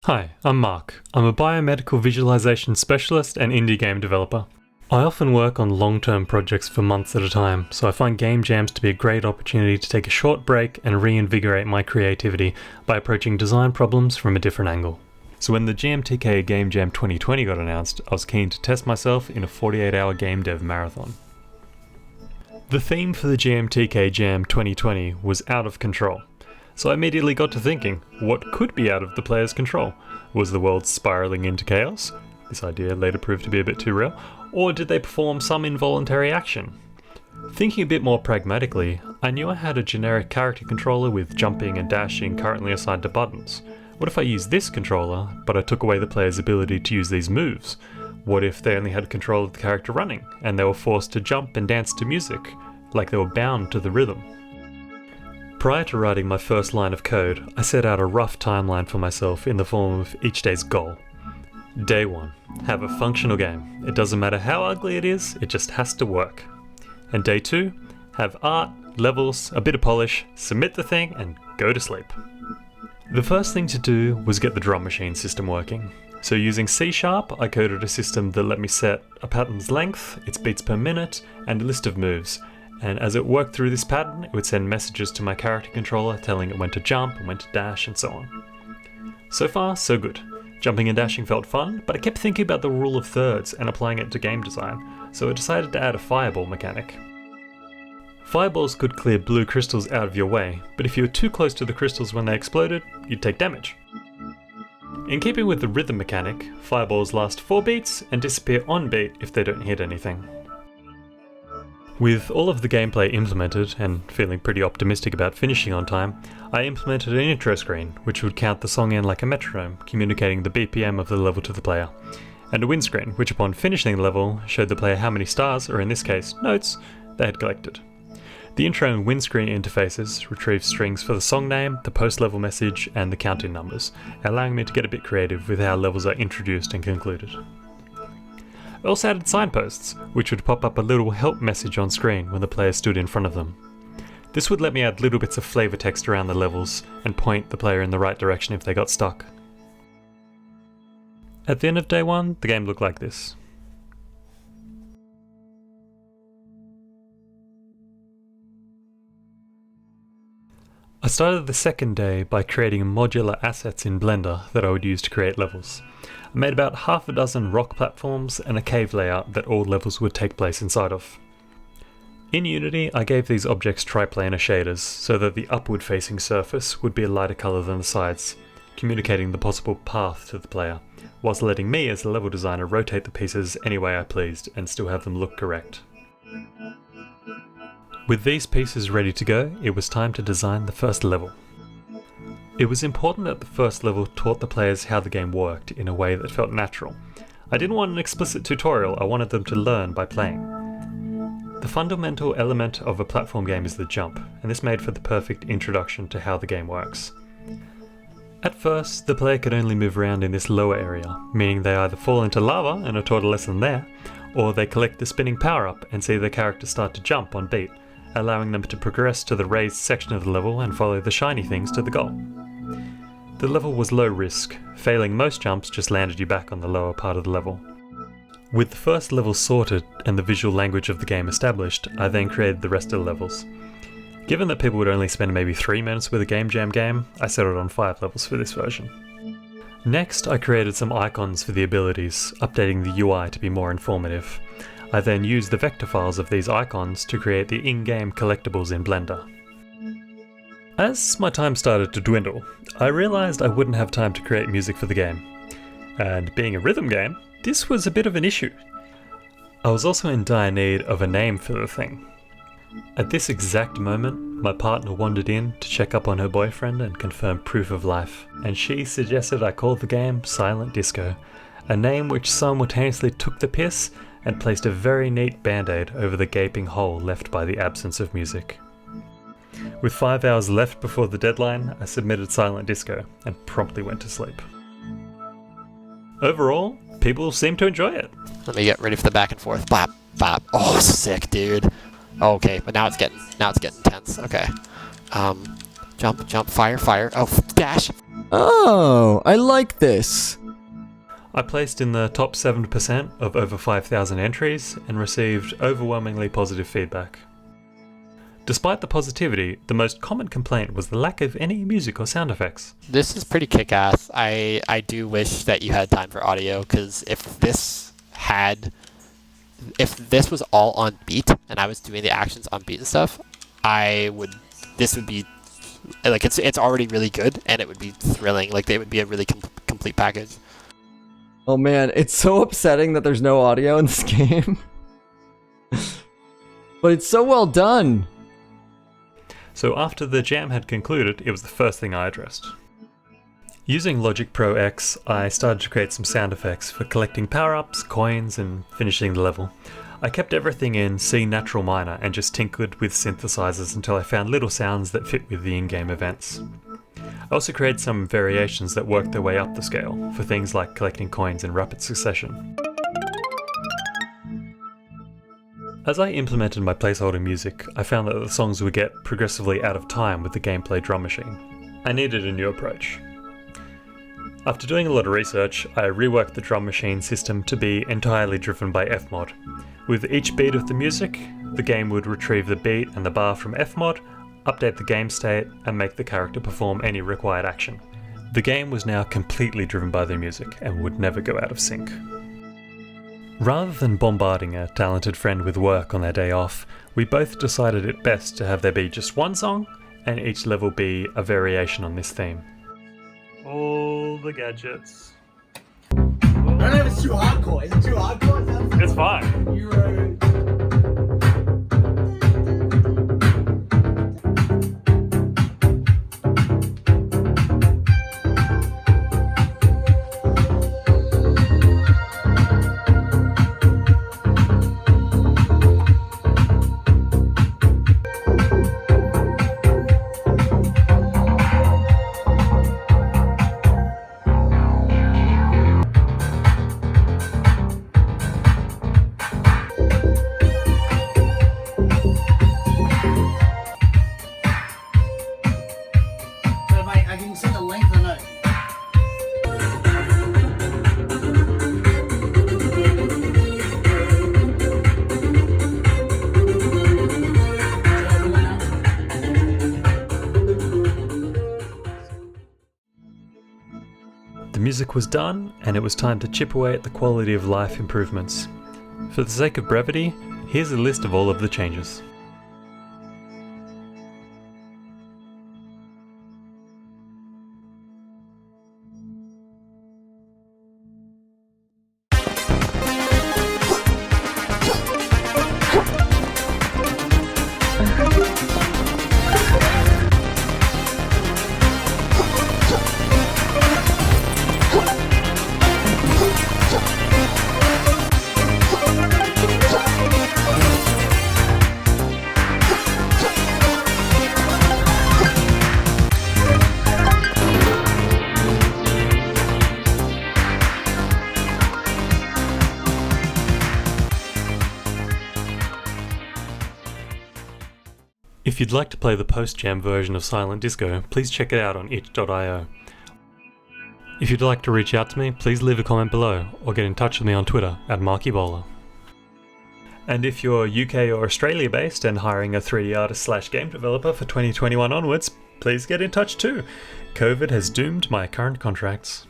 Hi, I'm Mark. I'm a biomedical visualization specialist and indie game developer. I often work on long-term projects for months at a time, so I find game jams to be a great opportunity to take a short break and reinvigorate my creativity by approaching design problems from a different angle. So when the GMTK Jam 2020 got announced, I was keen to test myself in a 48-hour game dev marathon. The theme for the GMTK Jam 2020 was out of control. So I immediately got to thinking, what could be out of the player's control? Was the world spiraling into chaos? This idea later proved to be a bit too real. Or did they perform some involuntary action? Thinking a bit more pragmatically, I knew I had a generic character controller with jumping and dashing currently assigned to buttons. What if I used this controller, but I took away the player's ability to use these moves? What if they only had control of the character running, and they were forced to jump and dance to music, like they were bound to the rhythm? Prior to writing my first line of code, I set out a rough timeline for myself in the form of each day's goal. Day 1. Have a functional game. It doesn't matter how ugly it is, it just has to work. And Day 2. Have art, levels, a bit of polish, submit the thing, and go to sleep. The first thing to do was get the drum machine system working. So using C#, I coded a system that let me set a pattern's length, its beats per minute, and a list of moves. And as it worked through this pattern, it would send messages to my character controller telling it when to jump and when to dash and so on. So far, so good. Jumping and dashing felt fun, but I kept thinking about the rule of thirds and applying it to game design, so I decided to add a fireball mechanic. Fireballs could clear blue crystals out of your way, but if you were too close to the crystals when they exploded, you'd take damage. In keeping with the rhythm mechanic, fireballs last 4 beats and disappear on beat if they don't hit anything. With all of the gameplay implemented, and feeling pretty optimistic about finishing on time, I implemented an intro screen, which would count the song in like a metronome, communicating the BPM of the level to the player, and a windscreen, which upon finishing the level, showed the player how many stars, or in this case, notes, they had collected. The intro and windscreen interfaces retrieve strings for the song name, the post-level message, and the count-in numbers, allowing me to get a bit creative with how levels are introduced and concluded. I also added signposts, which would pop up a little help message on screen when the player stood in front of them. This would let me add little bits of flavor text around the levels and point the player in the right direction if they got stuck. At the end of day 1, the game looked like this. I started the second day by creating modular assets in Blender that I would use to create levels. I made about half a dozen rock platforms and a cave layout that all levels would take place inside of. In Unity, I gave these objects triplanar shaders so that the upward facing surface would be a lighter colour than the sides, communicating the possible path to the player, whilst letting me as the level designer rotate the pieces any way I pleased and still have them look correct. With these pieces ready to go, it was time to design the first level. It was important that the first level taught the players how the game worked in a way that felt natural. I didn't want an explicit tutorial, I wanted them to learn by playing. The fundamental element of a platform game is the jump, and this made for the perfect introduction to how the game works. At first, the player could only move around in this lower area, meaning they either fall into lava and are taught a lesson there, or they collect the spinning power-up and see their character start to jump on beat, allowing them to progress to the raised section of the level and follow the shiny things to the goal. The level was low risk, failing most jumps just landed you back on the lower part of the level. With the first level sorted and the visual language of the game established, I then created the rest of the levels. Given that people would only spend maybe 3 minutes with a game jam game, I settled on 5 levels for this version. Next, I created some icons for the abilities, updating the UI to be more informative. I then used the vector files of these icons to create the in-game collectibles in Blender. As my time started to dwindle, I realised I wouldn't have time to create music for the game. And being a rhythm game, this was a bit of an issue. I was also in dire need of a name for the thing. At this exact moment, my partner wandered in to check up on her boyfriend and confirm proof of life, and she suggested I call the game Silent Disco, a name which simultaneously took the piss and placed a very neat band-aid over the gaping hole left by the absence of music. With 5 hours left before the deadline, I submitted Silent Disco and promptly went to sleep. Overall, people seem to enjoy it. Let me get ready for the back and forth. Bop, bop. Oh, sick, dude. Okay, but now it's getting intense. Okay. Jump, jump, fire, fire. Oh, dash. Oh, I like this. I placed in the top 7% of over 5,000 entries and received overwhelmingly positive feedback. Despite the positivity, the most common complaint was the lack of any music or sound effects. This is pretty kick-ass. I do wish that you had time for audio, because if this was all on beat and I was doing the actions on beat and stuff, this would be like, it's already really good, and it would be thrilling. Like, it would be a really complete package. Oh man, it's so upsetting that there's no audio in this game. But it's so well done. So after the jam had concluded, it was the first thing I addressed. Using Logic Pro X, I started to create some sound effects for collecting power-ups, coins, and finishing the level. I kept everything in C natural minor and just tinkered with synthesizers until I found little sounds that fit with the in-game events. I also created some variations that worked their way up the scale, for things like collecting coins in rapid succession. As I implemented my placeholder music, I found that the songs would get progressively out of time with the gameplay drum machine. I needed a new approach. After doing a lot of research, I reworked the drum machine system to be entirely driven by Fmod. With each beat of the music, the game would retrieve the beat and the bar from Fmod, update the game state, and make the character perform any required action. The game was now completely driven by the music and would never go out of sync. Rather than bombarding a talented friend with work on their day off, we both decided it best to have there be just one song, and each level be a variation on this theme. All the gadgets. I don't know if it's too hardcore. Is it too hardcore? It's fine. Euro. The music was done, and it was time to chip away at the quality of life improvements. For the sake of brevity, here's a list of all of the changes. If you'd like to play the post-jam version of Silent Disco, please check it out on itch.io. If you'd like to reach out to me, please leave a comment below, or get in touch with me on Twitter @MarkyBowler. And if you're UK or Australia based and hiring a 3D artist / game developer for 2021 onwards, please get in touch too. COVID has doomed my current contracts.